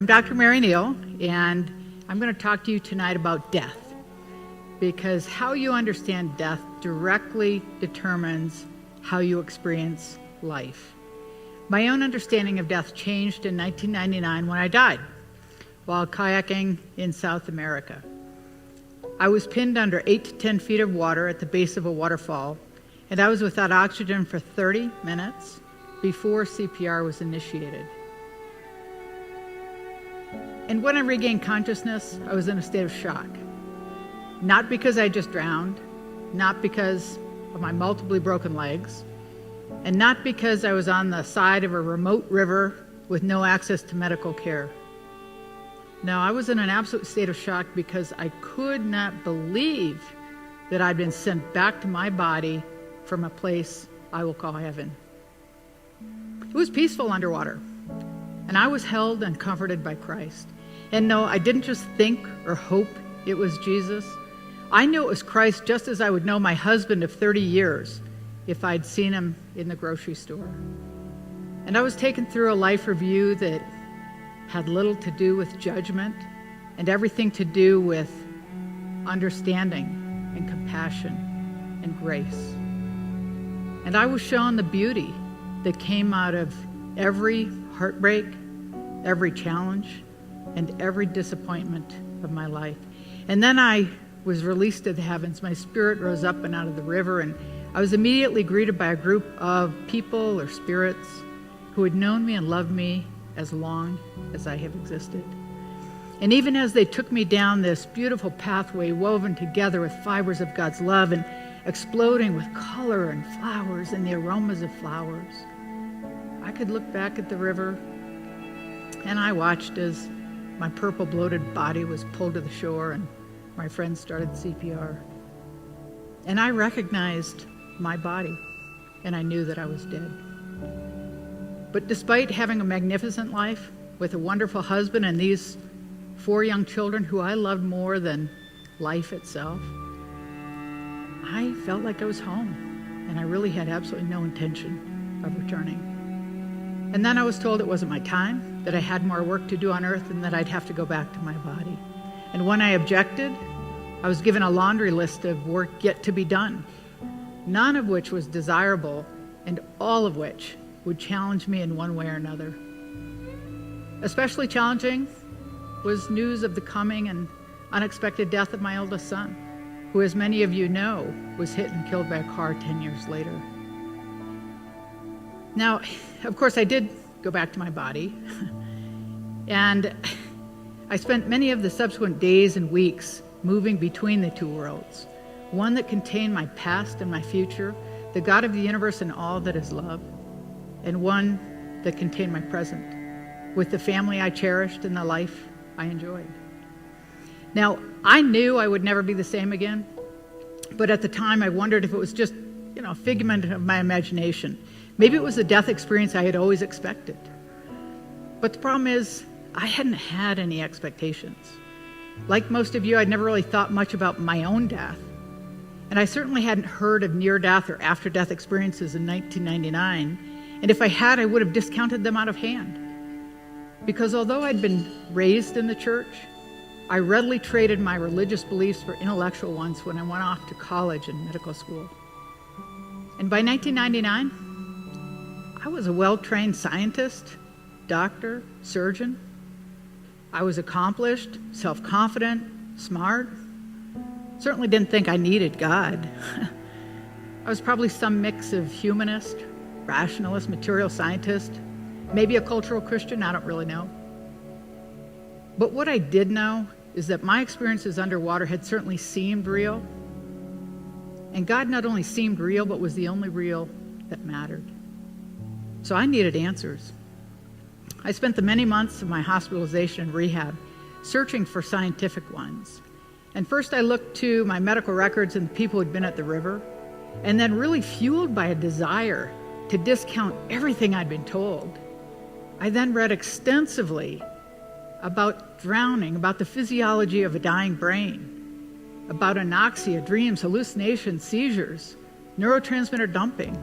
I'm Dr. Mary Neal, and I'm going to talk to you tonight about death, because how you understand death directly determines how you experience life. My own understanding of death changed in 1999 when I died while kayaking in South America. I was pinned under 8 to 10 feet of water at the base of a waterfall, and I was without oxygen for 30 minutes before CPR was initiated. And when I regained consciousness, I was in a state of shock. Not because I just drowned, not because of my multiply broken legs, and not because I was on the side of a remote river with no access to medical care. No, I was in an absolute state of shock because I could not believe that I'd been sent back to my body from a place I will call heaven. It was peaceful underwater, and I was held and comforted by Christ. And no, I didn't just think or hope it was Jesus. I knew it was Christ just as I would know my husband of 30 years if I'd seen him in the grocery store. And I was taken through a life review that had little to do with judgment and everything to do with understanding and compassion and grace. And I was shown the beauty that came out of every heartbreak, every challenge, and every disappointment of my life. And then I was released to the heavens. My spirit rose up and out of the river, and I was immediately greeted by a group of people or spirits who had known me and loved me as long as I have existed. And even as they took me down this beautiful pathway woven together with fibers of God's love and exploding with color and flowers and the aromas of flowers, I could look back at the river, and I watched as my purple bloated body was pulled to the shore and my friends started CPR. And I recognized my body, and I knew that I was dead. But despite having a magnificent life with a wonderful husband and these 4 young children who I loved more than life itself, I felt like I was home, and I really had absolutely no intention of returning. And then I was told it wasn't my time, that I had more work to do on earth, and that I'd have to go back to my body. And when I objected, I was given a laundry list of work yet to be done, none of which was desirable, and all of which would challenge me in one way or another. Especially challenging was news of the coming and unexpected death of my oldest son, who, as many of you know, was hit and killed by a car 10 years later. Now, of course, I did go back to my body, and I spent many of the subsequent days and weeks moving between the two worlds, one that contained my past and my future, the God of the universe and all that is love, and one that contained my present, with the family I cherished and the life I enjoyed. Now, I knew I would never be the same again, but at the time I wondered if it was just, a figment of my imagination. Maybe it was a death experience I had always expected. But the problem is, I hadn't had any expectations. Like most of you, I'd never really thought much about my own death. And I certainly hadn't heard of near-death or after-death experiences in 1999. And if I had, I would have discounted them out of hand. Because although I'd been raised in the church, I readily traded my religious beliefs for intellectual ones when I went off to college and medical school. And by 1999, I was a well-trained scientist, doctor, surgeon. I was accomplished, self-confident, smart. Certainly didn't think I needed God. I was probably some mix of humanist, rationalist, material scientist, maybe a cultural Christian, I don't really know. But what I did know is that my experiences underwater had certainly seemed real. And God not only seemed real, but was the only real that mattered. So I needed answers. I spent the many months of my hospitalization and rehab searching for scientific ones. And first I looked to my medical records and the people who'd been at the river, and then really fueled by a desire to discount everything I'd been told, I then read extensively about drowning, about the physiology of a dying brain, about anoxia, dreams, hallucinations, seizures, neurotransmitter dumping.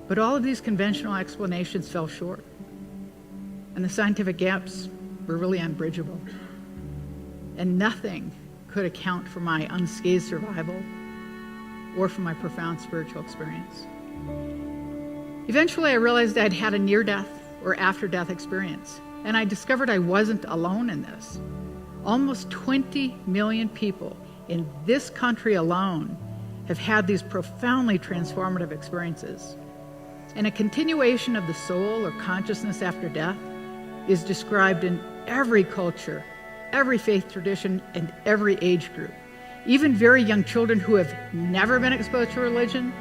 But all of these conventional explanations fell short. and the scientific gaps were really unbridgeable. And nothing could account for my unscathed survival or for my profound spiritual experience. Eventually, I realized I'd had a near-death or after-death experience, and I discovered I wasn't alone in this. Almost 20 million people in this country alone have had these profoundly transformative experiences. And a continuation of the soul or consciousness after death is described in every culture, every faith tradition, and every age group. Even very young children who have never been exposed to religion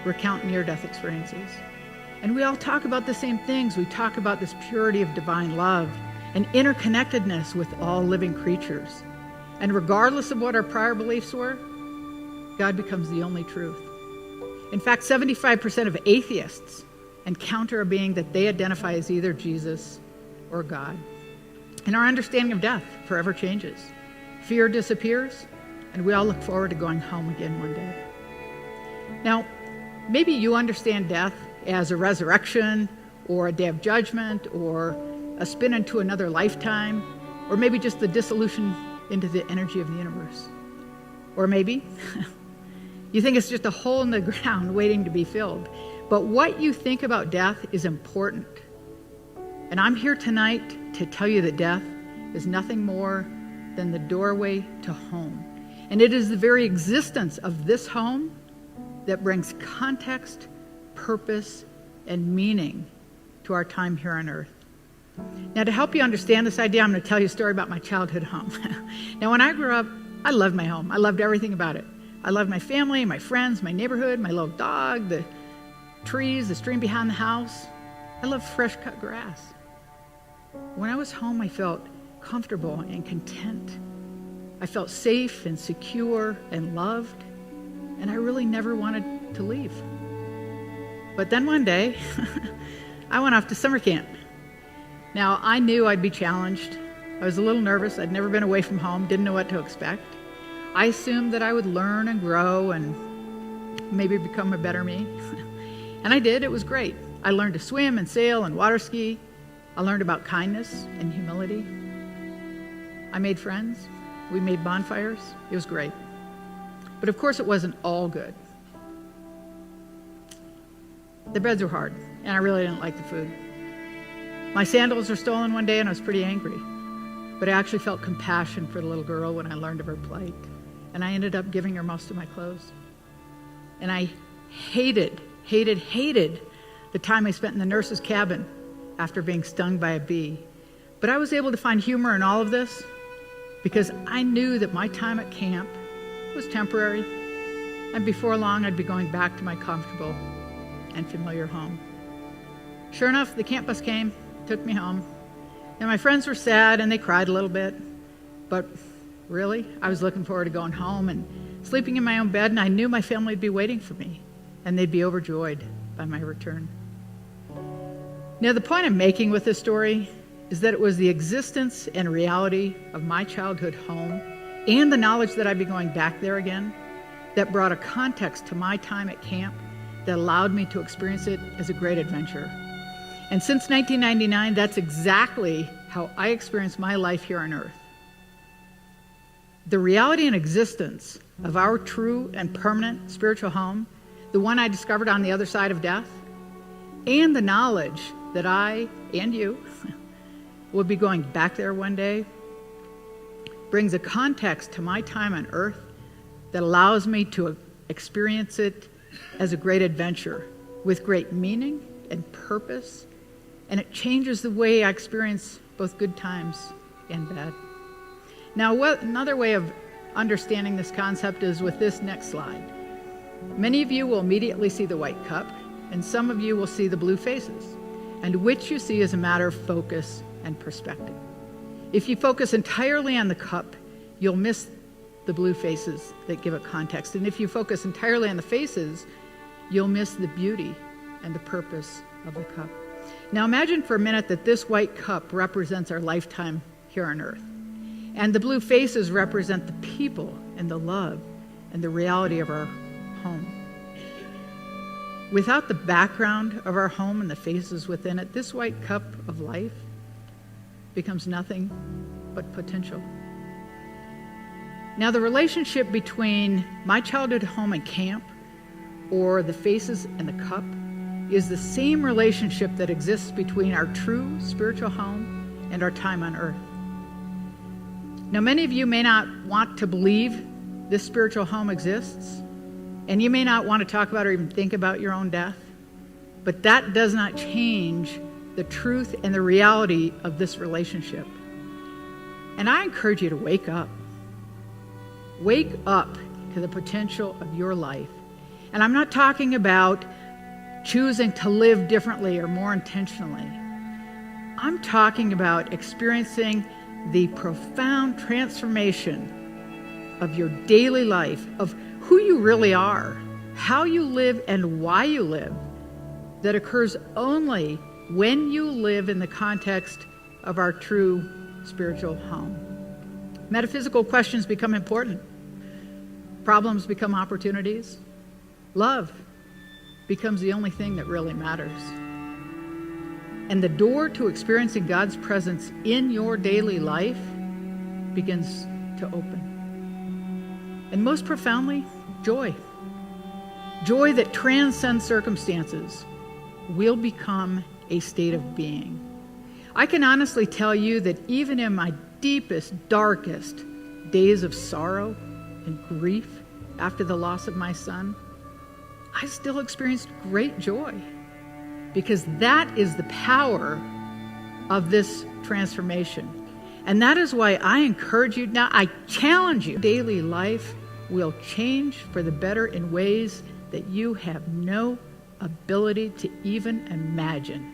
recount near-death experiences. And we all talk about the same things. We talk about this purity of divine love and interconnectedness with all living creatures. And regardless of what our prior beliefs were, God becomes the only truth. In fact, 75% of atheists encounter a being that they identify as either Jesus or God. And our understanding of death forever changes. Fear disappears, and we all look forward to going home again one day. Now, maybe you understand death as a resurrection, or a day of judgment, or a spin into another lifetime, or maybe just the dissolution into the energy of the universe. Or maybe you think it's just a hole in the ground waiting to be filled. But what you think about death is important. And I'm here tonight to tell you that death is nothing more than the doorway to home. And it is the very existence of this home that brings context, purpose, and meaning to our time here on earth. Now, to help you understand this idea, I'm going to tell you a story about my childhood home. Now, when I grew up, I loved my home. I loved everything about it. I loved my family, my friends, my neighborhood, my little dog, the trees, the stream behind the house. I loved fresh cut grass. When I was home, I felt comfortable and content. I felt safe and secure and loved, and I really never wanted to leave. But then one day, I went off to summer camp. Now, I knew I'd be challenged. I was a little nervous. I'd never been away from home, didn't know what to expect. I assumed that I would learn and grow and maybe become a better me. And I did. It was great. I learned to swim and sail and water ski. I learned about kindness and humility. I made friends. We made bonfires. It was great. But of course, it wasn't all good. The beds were hard, and I really didn't like the food. My sandals were stolen one day, and I was pretty angry. But I actually felt compassion for the little girl when I learned of her plight. And I ended up giving her most of my clothes. And I hated the time I spent in the nurse's cabin after being stung by a bee. But I was able to find humor in all of this because I knew that my time at camp was temporary. And before long, I'd be going back to my comfortable and familiar home. Sure enough, the camp bus came, took me home. And my friends were sad and they cried a little bit. But really, I was looking forward to going home and sleeping in my own bed, and I knew my family would be waiting for me, and they'd be overjoyed by my return. Now, the point I'm making with this story is that it was the existence and reality of my childhood home and the knowledge that I'd be going back there again that brought a context to my time at camp that allowed me to experience it as a great adventure. And since 1999, that's exactly how I experienced my life here on earth. The reality and existence of our true and permanent spiritual home, the one I discovered on the other side of death, and the knowledge that I and you will be going back there one day, brings a context to my time on earth that allows me to experience it as a great adventure with great meaning and purpose, and it changes the way I experience both good times and bad. Now, another way of understanding this concept is with this next slide. Many of you will immediately see the white cup, and some of you will see the blue faces, and which you see is a matter of focus and perspective. If you focus entirely on the cup, you'll miss the blue faces that give it context. And if you focus entirely on the faces, you'll miss the beauty and the purpose of the cup. Now imagine for a minute that this white cup represents our lifetime here on earth. And the blue faces represent the people and the love and the reality of our home. Without the background of our home and the faces within it, this white cup of life becomes nothing but potential. Now, the relationship between my childhood home and camp, or the faces and the cup, is the same relationship that exists between our true spiritual home and our time on earth. Now, many of you may not want to believe this spiritual home exists, and you may not want to talk about or even think about your own death, but that does not change the truth and the reality of this relationship. And I encourage you to wake up. Wake up to the potential of your life. And I'm not talking about choosing to live differently or more intentionally. I'm talking about experiencing the profound transformation of your daily life, of who you really are, how you live and why you live, that occurs only when you live in the context of our true spiritual home. Metaphysical questions become important. Problems become opportunities. Love becomes the only thing that really matters. And the door to experiencing God's presence in your daily life begins to open. And most profoundly, joy. Joy that transcends circumstances will become a state of being. I can honestly tell you that even in my deepest, darkest days of sorrow and grief after the loss of my son, I still experienced great joy, because that is the power of this transformation. And that is why I encourage you, now I challenge you, daily life will change for the better in ways that you have no ability to even imagine.